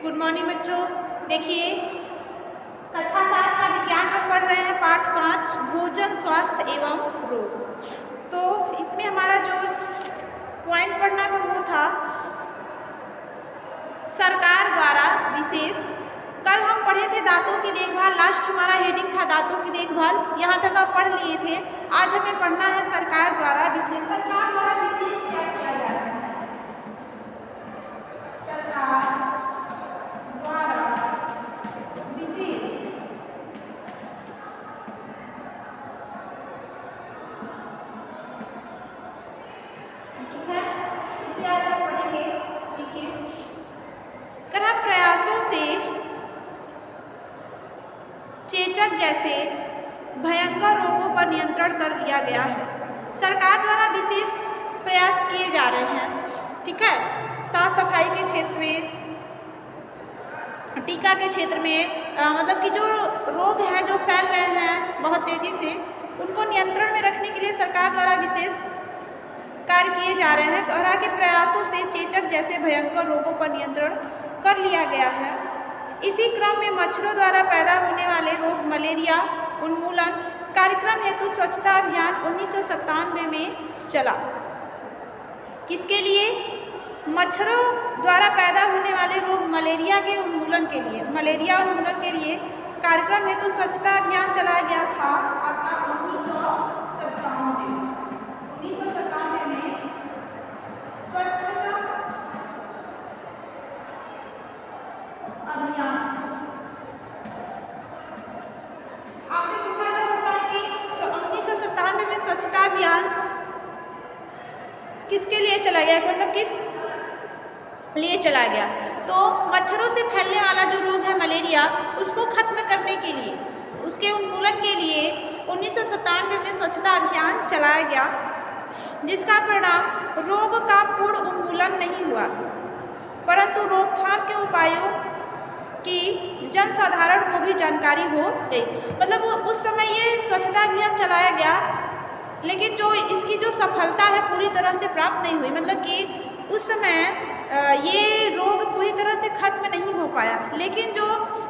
Good morning बच्चों। देखिए कक्षा 7 का विज्ञान हम पढ़ रहे हैं पाठ 5 भोजन स्वास्थ्य एवं रोग। तो इसमें हमारा जो पॉइंट पढ़ना था वो था सरकार द्वारा विशेष। कल हम पढ़े थे दांतों की देखभाल, लास्ट हमारा हेडिंग था दांतों की देखभाल, यहाँ तक आप पढ़ लिए थे। आज हमें पढ़ना है सरकार द्वारा विशेष। सरकार द्वारा विशेष क्या किया जा रहा है? सरकार द्वारा विशेष ठीक है, इसे आज हम पढ़ेंगे। देखिए कड़ा प्रयासों से चेचक जैसे भयंकर रोगों पर नियंत्रण कर लिया गया है। सरकार द्वारा विशेष प्रयास किए जा रहे हैं, ठीक है। साफ सफाई के क्षेत्र में, टीका के क्षेत्र में, मतलब कि जो रोग हैं जो फैल रहे हैं बहुत तेजी से, उनको नियंत्रण में रखने के लिए सरकार द्वारा विशेष कार्य किए जा रहे हैं। कड़ा के प्रयासों से चेचक जैसे भयंकर रोगों पर नियंत्रण कर लिया गया है। इसी क्रम में मच्छरों द्वारा पैदा होने वाले रोग मलेरिया उन्मूलन कार्यक्रम हेतु स्वच्छता अभियान 1997 में चला। किसके लिए? मच्छरों द्वारा पैदा होने वाले रोग मलेरिया के उन्मूलन के लिए, मलेरिया उन्मूलन के लिए कार्यक्रम हेतु स्वच्छता अभियान चलाया गया था आपका 1997 में। 1997 में स्वच्छता अभियान। आपसे पूछा जा सकता है कि 1997 में स्वच्छता अभियान किसके लिए चला गया, मतलब किस लिए चला गया? तो मच्छरों से फैलने वाला जो रोग है मलेरिया, उसको खत्म करने के लिए, उसके उन्मूलन के लिए 1997 में स्वच्छता अभियान चलाया गया, जिसका परिणाम रोग का पूर्ण उन्मूलन नहीं हुआ, परंतु रोकथाम के उपायों की जनसाधारण को भी जानकारी हो गई। मतलब उस समय ये स्वच्छता अभियान चलाया गया, लेकिन जो इसकी जो सफलता है पूरी तरह से प्राप्त नहीं हुई। मतलब कि उस समय ये रोग पूरी तरह से खत्म नहीं हो पाया, लेकिन जो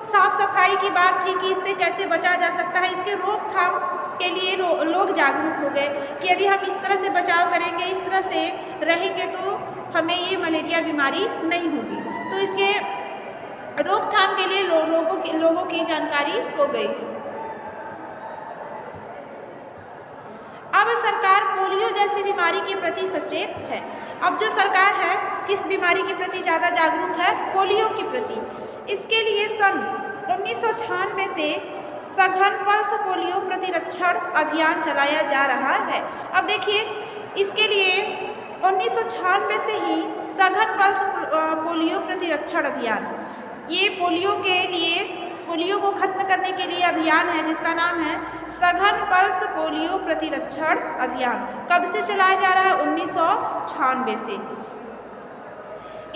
साफ सफाई की बात थी कि इससे कैसे बचा जा सकता है, इसके रोकथाम के लिए लोग जागरूक हो गए कि यदि हम इस तरह से बचाव करेंगे, इस तरह से रहेंगे तो हमें ये मलेरिया बीमारी नहीं होगी। तो इसके रोकथाम के लिए लोगों की जानकारी हो गई। अब सरकार पोलियो जैसी बीमारी के प्रति सचेत है। अब जो सरकार है किस बीमारी के प्रति ज़्यादा जागरूक है? पोलियो के प्रति। इसके लिए सन 1996 से सघन पल्स पोलियो प्रतिरक्षण अभियान चलाया जा रहा है। अब देखिए इसके लिए 1996 से ही सघन पल्स पोलियो प्रतिरक्षण अभियान, ये पोलियो के लिए, पोलियो को खत्म करने के लिए अभियान है जिसका नाम है सघन पल्स पोलियो प्रतिरक्षण अभियान। कब से चलाया जा रहा है? 1996 से।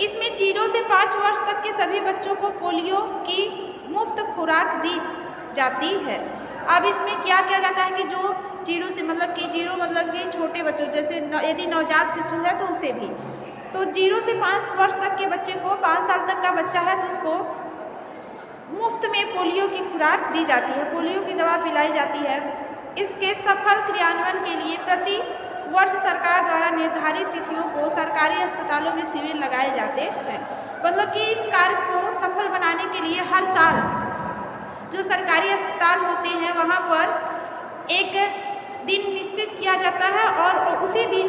इसमें 0 से 5 वर्ष तक के सभी बच्चों को पोलियो की मुफ्त खुराक दी जाती है। अब इसमें क्या किया जाता है कि जो 0 से मतलब कि छोटे बच्चों, जैसे यदि नवजात शिशु है तो उसे भी, तो 0 से 5 वर्ष तक के बच्चे को, 5 साल तक का बच्चा है तो उसको मुफ्त में पोलियो की खुराक दी जाती है, पोलियो की दवा पिलाई जाती है। इसके सफल क्रियान्वयन के लिए प्रति वर्ष सरकार द्वारा निर्धारित तिथियों को सरकारी अस्पतालों में शिविर लगाए जाते हैं। मतलब कि इस कार्य को सफल बनाने के लिए हर साल जो सरकारी अस्पताल होते हैं वहाँ पर एक दिन निश्चित किया जाता है और उसी दिन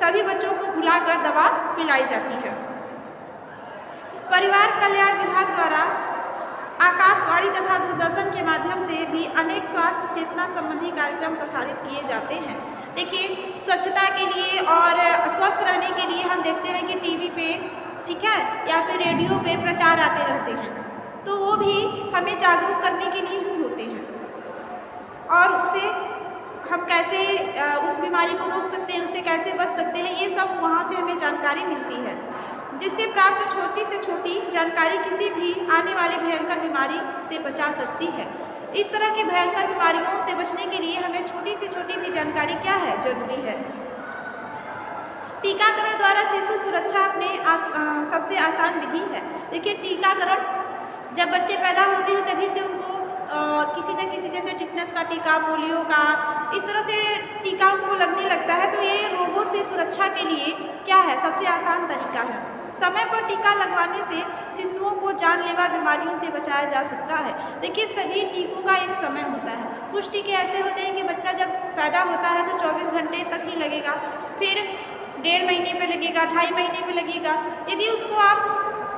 सभी बच्चों को बुलाकर दवा पिलाई जाती है। परिवार कल्याण विभाग द्वारा आकाशवाणी तथा दूरदर्शन के माध्यम से भी अनेक स्वास्थ्य चेतना संबंधी कार्यक्रम प्रसारित किए जाते हैं। देखिए स्वच्छता के लिए और स्वस्थ रहने के लिए हम देखते हैं कि टीवी पे, ठीक है, या फिर रेडियो पे प्रचार आते रहते हैं, तो वो भी हमें जागरूक करने के लिए ही होते हैं। और उसे हम कैसे उस बीमारी को रोक सकते हैं, उससे कैसे बच सकते हैं, ये सब वहाँ से हमें जानकारी मिलती है, जिससे प्राप्त छोटी से छोटी जानकारी किसी भी आने वाली भयंकर बीमारी से बचा सकती है। इस तरह की भयंकर बीमारियों से बचने के लिए हमें छोटी से छोटी भी जानकारी क्या है, जरूरी है। टीकाकरण द्वारा शिशु सुरक्षा अपने सबसे आसान विधि है। देखिए टीकाकरण, जब बच्चे पैदा होते हैं तभी से उनको किसी न किसी, जैसे टिटनेस का टीका, पोलियो का, इस तरह से टीका उनको लगने लगता है। तो ये रोगों से सुरक्षा के लिए क्या है, सबसे आसान तरीका है। समय पर टीका लगवाने से शिशुओं को जानलेवा बीमारियों से बचाया जा सकता है। देखिए सभी टीकों का एक समय होता है। कुछ टीके ऐसे होते हैं कि बच्चा जब पैदा होता है तो 24 घंटे तक ही लगेगा, फिर 1.5 महीने पे लगेगा, 2.5 महीने पे लगेगा। यदि उसको आप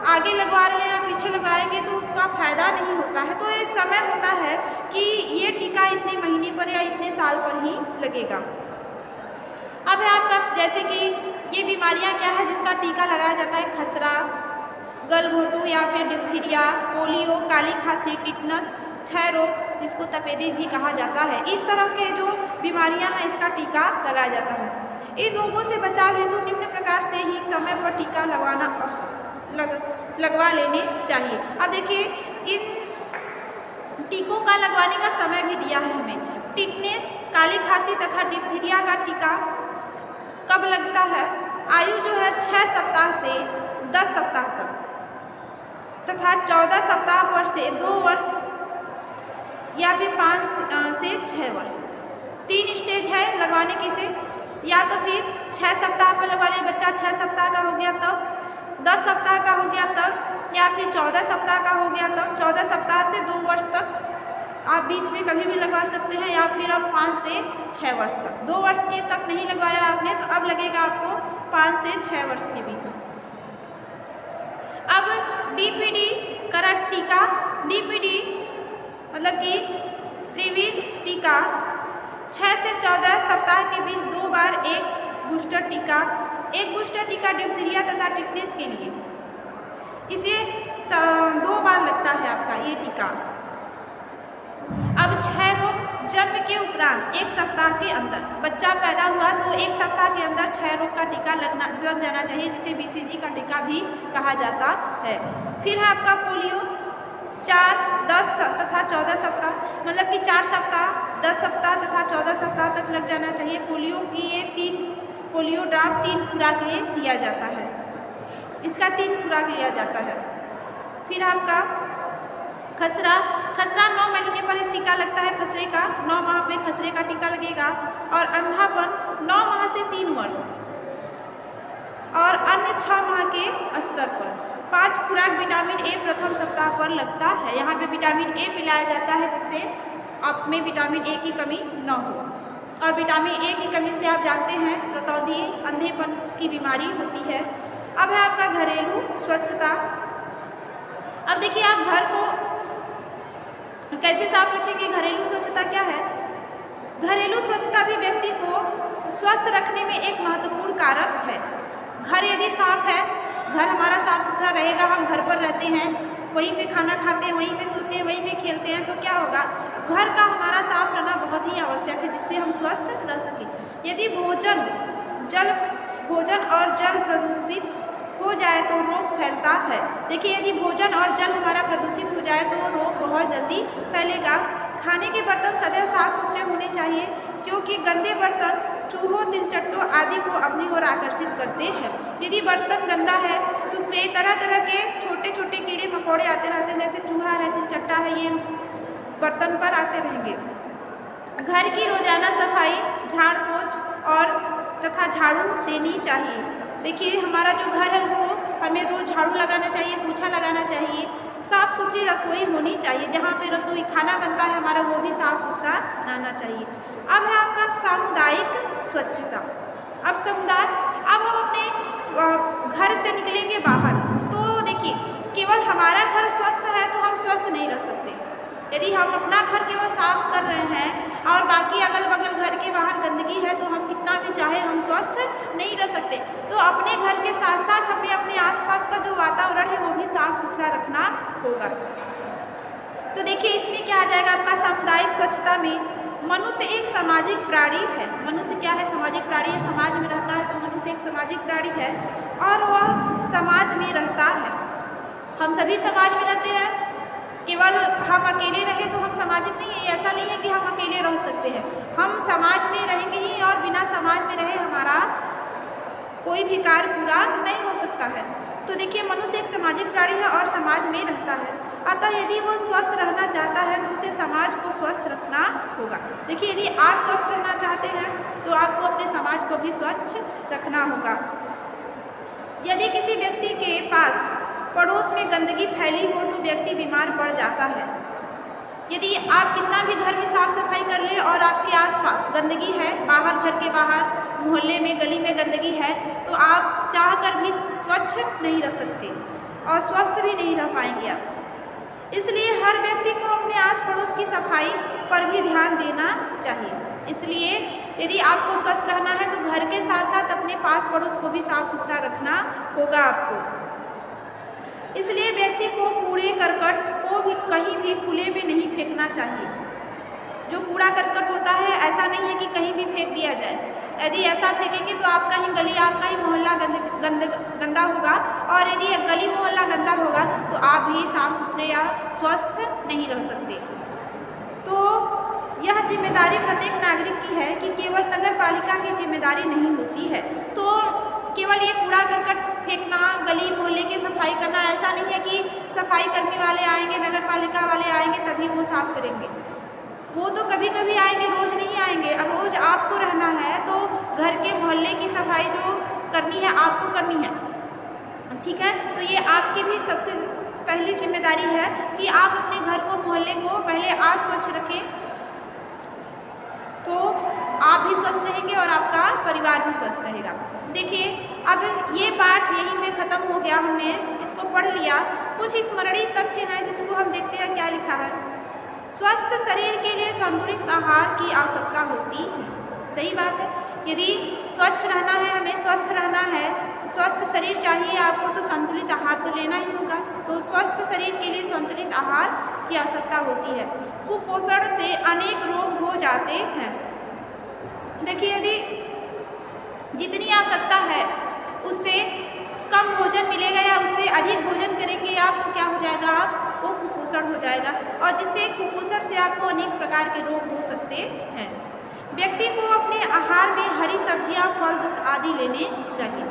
आगे लगवा रहे हैं या पीछे लगवाएंगे तो उसका फायदा नहीं होता है। तो ये समय होता है कि ये टीका इतने महीने पर या इतने साल पर ही लगेगा। अब है आपका, जैसे कि ये बीमारियां क्या है जिसका टीका लगाया जाता है, खसरा, गलघोटू या फिर डिप्थीरिया, पोलियो, काली खांसी, टिटनस, क्षय रोग जिसको तपेदिक भी कहा जाता है। इस तरह के जो बीमारियां हैं इसका टीका लगाया जाता है। इन रोगों से बचाव हेतु निम्न प्रकार से ही समय पर टीका लगवा लेने चाहिए। अब देखिए इन टीकों का लगवाने का समय भी दिया है हमें। टिटनेस, काली खांसी तथा डिप्थीरिया का टीका कब लगता है, आयु जो है 6 सप्ताह से 10 सप्ताह तक तथा 14 सप्ताह पर से 2 वर्ष या फिर 5 से 6 वर्ष। 3 स्टेज है लगवाने की से, या तो फिर 6 सप्ताह पर लगवा ले, बच्चा 6 सप्ताह का हो गया तब, 10 सप्ताह का हो गया तब, या फिर 14 सप्ताह का हो गया तब। 14 सप्ताह से 2 वर्ष तक आप बीच में कभी भी लगवा सकते हैं, या फिर अब 5 से 6 वर्ष तक। 2 वर्ष के तक नहीं लगवाया आपने तो अब लगेगा आपको 5 से 6 वर्ष के बीच। अब डीपीडी करंट टीका, डीपीडी मतलब कि त्रिविध टीका 6 से 14 सप्ताह के बीच 2 बार एक बूस्टर टीका, एक बूस्टर टीका डिप्थीरिया तथा टिटनेस के लिए, इसे 2 बार लगता है आपका ये टीका। अब क्षय रोग, जन्म के उपरांत 1 सप्ताह के अंदर, बच्चा पैदा हुआ तो 1 सप्ताह के अंदर क्षय रोग का टीका लग जाना चाहिए, जिसे BCG का टीका भी कहा जाता है। फिर है आपका पोलियो, 4, 10 तथा 14 सप्ताह, मतलब कि 4 सप्ताह, 10 सप्ताह तथा 14 सप्ताह तक लग जाना चाहिए। पोलियो की ये 3 पोलियो ड्राप 3 खुराक ये दिया जाता है, इसका 3 खुराक लिया जाता है। फिर आपका खसरा, खसरा 9 महीने पर इस टीका लगता है खसरे का, 9 माह पे खसरे का टीका लगेगा। और अंधापन 9 माह से 3 वर्ष और अन्य 6 माह के स्तर पर। 5 खुराक विटामिन ए प्रथम सप्ताह पर लगता है। यहाँ पे विटामिन ए पिलाया जाता है जिससे आप में विटामिन ए की कमी न हो। और विटामिन ए की कमी से आप जानते हैं रतौंधी, अंधेपन की बीमारी होती है। अब है आपका घरेलू स्वच्छता। अब देखिए आप घर को कैसे साफ रखेंगे, घरेलू स्वच्छता क्या है। घरेलू स्वच्छता भी व्यक्ति को स्वस्थ रखने में एक महत्वपूर्ण कारक है। घर यदि साफ है, घर हमारा साफ सुथरा रहेगा, हम घर पर रहते हैं, वहीं पे खाना खाते हैं, वहीं पे सोते हैं, वहीं पे खेलते हैं, तो क्या होगा, घर का हमारा साफ रहना बहुत ही आवश्यक है जिससे हम स्वस्थ रह सकें। यदि भोजन और जल प्रदूषित हो जाए तो रोग फैलता है। देखिए यदि भोजन और जल हमारा प्रदूषित हो जाए तो रोग बहुत जल्दी फैलेगा। खाने के बर्तन सदैव साफ सुथरे होने चाहिए क्योंकि गंदे बर्तन चूहों, तिलचट्टों आदि को अपनी ओर आकर्षित करते हैं। यदि बर्तन गंदा है तो उसमें तरह तरह के छोटे छोटे कीड़े मकोड़े आते रहते हैं, जैसे चूहा है, तिलचट्टा है, ये उस बर्तन पर आते रहेंगे। घर की रोजाना सफाई, झाड़ पोंछ और तथा झाड़ू देनी चाहिए। देखिए हमारा जो घर है उसको हमें रोज झाड़ू लगाना चाहिए, पोछा लगाना चाहिए। साफ़ सुथरी रसोई होनी चाहिए, जहाँ पे रसोई खाना बनता है हमारा वो भी साफ़ सुथरा रहना चाहिए। अब है आपका सामुदायिक स्वच्छता। अब समुदाय, अब हम अपने घर से निकलेंगे बाहर तो देखिए केवल हमारा घर स्वस्थ है तो हम स्वस्थ नहीं रह सकते। यदि हम अपना घर केवल साफ कर रहे हैं और बाकी अगल बगल घर के बाहर गंदगी है तो हम कितना भी चाहे हम स्वस्थ नहीं रह सकते। तो अपने घर के साथ साथ हमें अपने आसपास का जो वातावरण है वो भी साफ सुथरा रखना होगा। तो देखिए इसमें क्या आ जाएगा आपका सामुदायिक स्वच्छता में। मनुष्य एक सामाजिक प्राणी है। मनुष्य क्या है, सामाजिक प्राणी है, समाज में रहता है तो मनुष्य एक सामाजिक प्राणी है और वह समाज में रहता है। हम सभी समाज में रहते हैं, केवल हम अकेले रहे तो हम सामाजिक नहीं है, ऐसा नहीं है कि हम अकेले रह सकते हैं। हम समाज में रहेंगे ही और बिना समाज में रहे हमारा कोई भी कार्य पूरा नहीं हो सकता है। तो देखिए, मनुष्य एक सामाजिक प्राणी है और समाज में रहता है, अतः यदि वो स्वस्थ रहना चाहता है तो उसे समाज को स्वस्थ रखना होगा। देखिए, यदि आप स्वस्थ रहना चाहते हैं तो आपको अपने समाज को भी स्वस्थ रखना होगा। यदि किसी व्यक्ति के पास पड़ोस में गंदगी फैली हो तो व्यक्ति बीमार पड़ जाता है। यदि आप कितना भी घर में साफ सफाई कर ले और आपके आसपास गंदगी है, बाहर, घर के बाहर, मोहल्ले में, गली में गंदगी है, तो आप चाहकर भी स्वच्छ नहीं रह सकते और स्वस्थ भी नहीं रह पाएंगे आप। इसलिए हर व्यक्ति को अपने आस पड़ोस की सफाई पर भी ध्यान देना चाहिए। इसलिए यदि आपको स्वस्थ रहना है तो घर के साथ साथ अपने पास पड़ोस को भी साफ सुथरा रखना होगा आपको। इसलिए व्यक्ति को कूड़े करकट को भी कहीं भी खुले में नहीं फेंकना चाहिए। जो कूड़ा करकट होता है, ऐसा नहीं है कि कहीं भी फेंक दिया जाए। यदि ऐसा फेंकेंगे तो आपका ही गली, आपका ही मोहल्ला गंदा होगा, और यदि गली मोहल्ला गंदा होगा तो आप भी साफ सुथरे या स्वस्थ नहीं रह सकते। तो यह जिम्मेदारी प्रत्येक नागरिक की है कि केवल नगर पालिका की जिम्मेदारी नहीं होती है। तो केवल ये कूड़ा करकट फेंकना, गली मोहल्ले की सफाई करना, ऐसा नहीं है कि सफाई करने वाले आएंगे, नगर पालिका वाले आएंगे तभी वो साफ करेंगे। वो तो कभी कभी आएंगे, रोज़ नहीं आएंगे। और रोज़ आपको रहना है तो घर के मोहल्ले की सफाई जो करनी है आपको करनी है, ठीक है। तो ये आपकी भी सबसे पहली जिम्मेदारी है कि आप अपने घर को, मोहल्ले को पहले आप स्वच्छ रखें, तो आप भी स्वस्थ रहेंगे और आपका परिवार भी स्वस्थ रहेगा। देखिए, अब ये पाठ यहीं पे ख़त्म हो गया, हमने इसको पढ़ लिया। कुछ स्मरणीय तथ्य हैं जिसको हम देखते हैं क्या लिखा है। स्वस्थ शरीर के लिए संतुलित आहार की आवश्यकता होती है। सही बात है। यदि स्वच्छ रहना है, हमें स्वस्थ रहना है, स्वस्थ शरीर चाहिए आपको, तो संतुलित आहार तो लेना ही होगा। तो स्वस्थ शरीर के लिए संतुलित आहार की आवश्यकता होती है। कुपोषण से अनेक रोग हो जाते हैं। देखिए, यदि जितनी आवश्यकता है उससे कम भोजन मिलेगा या उससे अधिक भोजन करेंगे आप, तो क्या हो जाएगा, आपको कुपोषण हो जाएगा, और जिससे कुपोषण से आपको अनेक प्रकार के रोग हो सकते हैं। व्यक्ति को अपने आहार में हरी सब्जियां, फल, दूध आदि लेने चाहिए।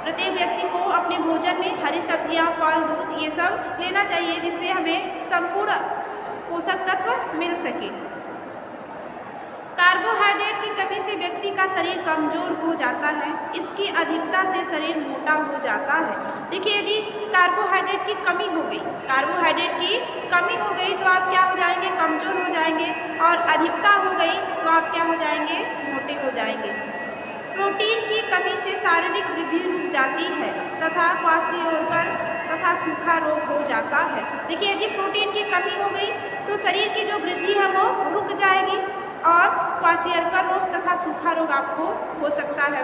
प्रत्येक व्यक्ति को अपने भोजन में हरी सब्जियां, फल, दूध ये सब लेना चाहिए, जिससे हमें संपूर्ण पोषक तत्व मिल सके। कार्बोहाइड्रेट की कमी से व्यक्ति का शरीर कमजोर हो जाता है। इसकी अधिकता से शरीर मोटा हो जाता है। देखिए, यदि कार्बोहाइड्रेट की कमी हो गई, कार्बोहाइड्रेट की कमी हो गई तो आप क्या हो जाएंगे, कमजोर हो जाएंगे, और अधिकता हो गई तो आप क्या हो जाएंगे, मोटे हो जाएंगे। प्रोटीन की कमी से शारीरिक वृद्धि रुक जाती है तथा क्वाशियोकर तथा सूखा रोग हो जाता है। देखिए, यदि प्रोटीन की कमी हो गई तो शरीर की जो वृद्धि है वो रुक जाएगी और क्वाशियोकर रोग तथा सूखा रोग आपको हो सकता है।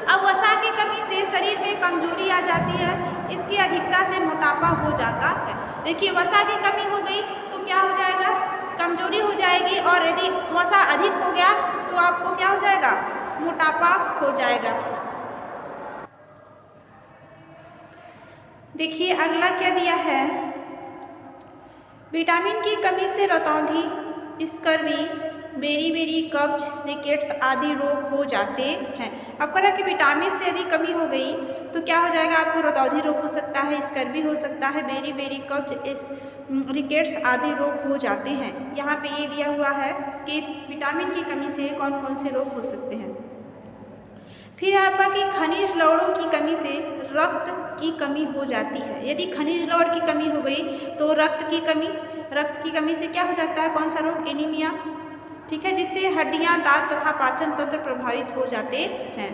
अब वसा की कमी से शरीर में कमजोरी आ जाती है। इसकी अधिकता से मोटापा हो जाता है। देखिए, वसा की कमी हो गई तो क्या हो जाएगा, कमजोरी हो जाएगी, और यदि वसा अधिक हो गया तो आपको क्या हो जाएगा, मोटापा हो जाएगा। देखिए, अगला क्या दिया है, विटामिन की कमी से रतौंधी, स्कर्वी, बेरी, कब्ज, रिकेट्स आदि रोग हो जाते हैं। अब कह रहा कि विटामिन से यदि कमी हो गई तो क्या हो जाएगा, आपको रतौंधी रोग हो सकता है, स्कर्वी हो सकता है, बेरी, कब्ज, रिकेट्स आदि रोग हो जाते हैं। यहाँ पे ये दिया हुआ है कि विटामिन की कमी से कौन कौन से रोग हो सकते हैं। फिर आपका कि खनिज लवणों की कमी से रक्त की कमी हो जाती है। यदि खनिज लवण की कमी हो गई तो रक्त की कमी से क्या हो जाता है, कौन सा रोग, एनीमिया, ठीक है, जिससे हड्डियां, दांत तथा पाचन तंत्र प्रभावित हो जाते हैं।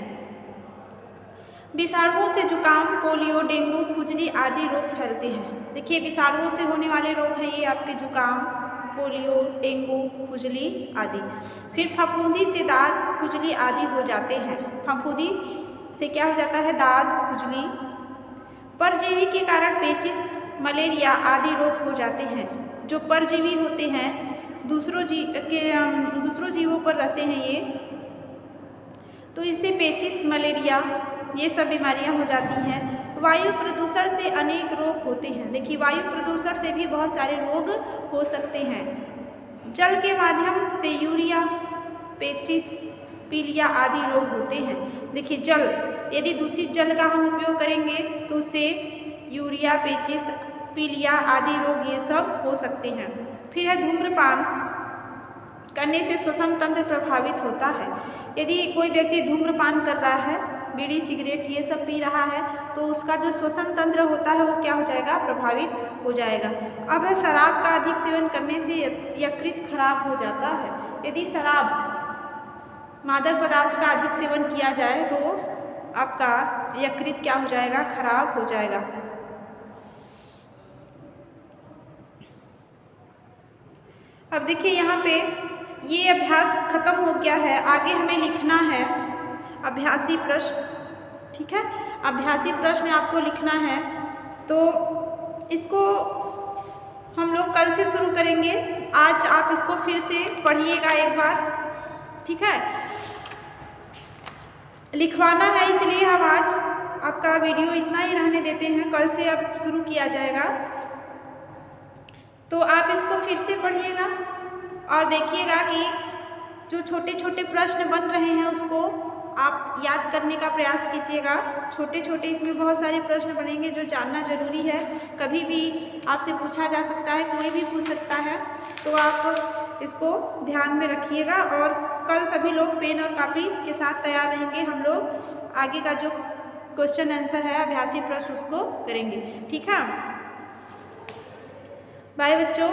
विषाणुओं से जुकाम, पोलियो, डेंगू, खुजली आदि रोग फैलते हैं। देखिए, विषाणुओं से होने वाले रोग हैं ये आपके जुकाम, पोलियो, डेंगू, खुजली आदि। फिर फफूंदी से दाद, खुजली आदि हो जाते हैं। फफूंदी से क्या हो जाता है, दाद, खुजली। परजीवी के कारण पेचिश, मलेरिया आदि रोग हो जाते हैं। जो परजीवी होते हैं, दूसरों जीवों पर रहते हैं ये, तो इससे पेचिश, मलेरिया ये सब बीमारियां हो जाती हैं। वायु प्रदूषण से अनेक रोग होते हैं। देखिए, वायु प्रदूषण से भी बहुत सारे रोग हो सकते हैं। जल के माध्यम से यूरिया, पेचिश, पीलिया आदि रोग होते हैं। देखिए जल, यदि दूषित जल का हम उपयोग करेंगे तो उससे यूरिया, पेचिस, पीलिया आदि रोग ये सब हो सकते हैं। फिर है धूम्रपान करने से श्वसन तंत्र प्रभावित होता है। यदि कोई व्यक्ति धूम्रपान कर रहा है, बीड़ी सिगरेट ये सब पी रहा है, तो उसका जो श्वसन तंत्र होता है वो क्या हो जाएगा, प्रभावित हो जाएगा। अब है शराब का अधिक सेवन करने से यकृत खराब हो जाता है। यदि शराब, मादक पदार्थ का अधिक सेवन किया जाए तो आपका यकृत क्या हो जाएगा, खराब हो जाएगा। अब देखिए यहाँ पे ये अभ्यास खत्म हो गया है, आगे हमें लिखना है अभ्यासी प्रश्न। ठीक है, अभ्यासी प्रश्न आपको लिखना है, तो इसको हम लोग कल से शुरू करेंगे। आज आप इसको फिर से पढ़िएगा एक बार। ठीक है, लिखवाना है इसलिए हम आज आपका वीडियो इतना ही रहने देते हैं, कल से अब शुरू किया जाएगा। तो आप इसको फिर से पढ़िएगा और देखिएगा कि जो छोटे छोटे प्रश्न बन रहे हैं उसको आप याद करने का प्रयास कीजिएगा। छोटे छोटे इसमें बहुत सारे प्रश्न बनेंगे जो जानना जरूरी है, कभी भी आपसे पूछा जा सकता है, कोई भी पूछ सकता है, तो आप इसको ध्यान में रखिएगा। और कल सभी लोग पेन और कापी के साथ तैयार रहेंगे, हम लोग आगे का जो क्वेश्चन आंसर है अभ्यासी प्रश्न उसको करेंगे। ठीक है, बाय बच्चों।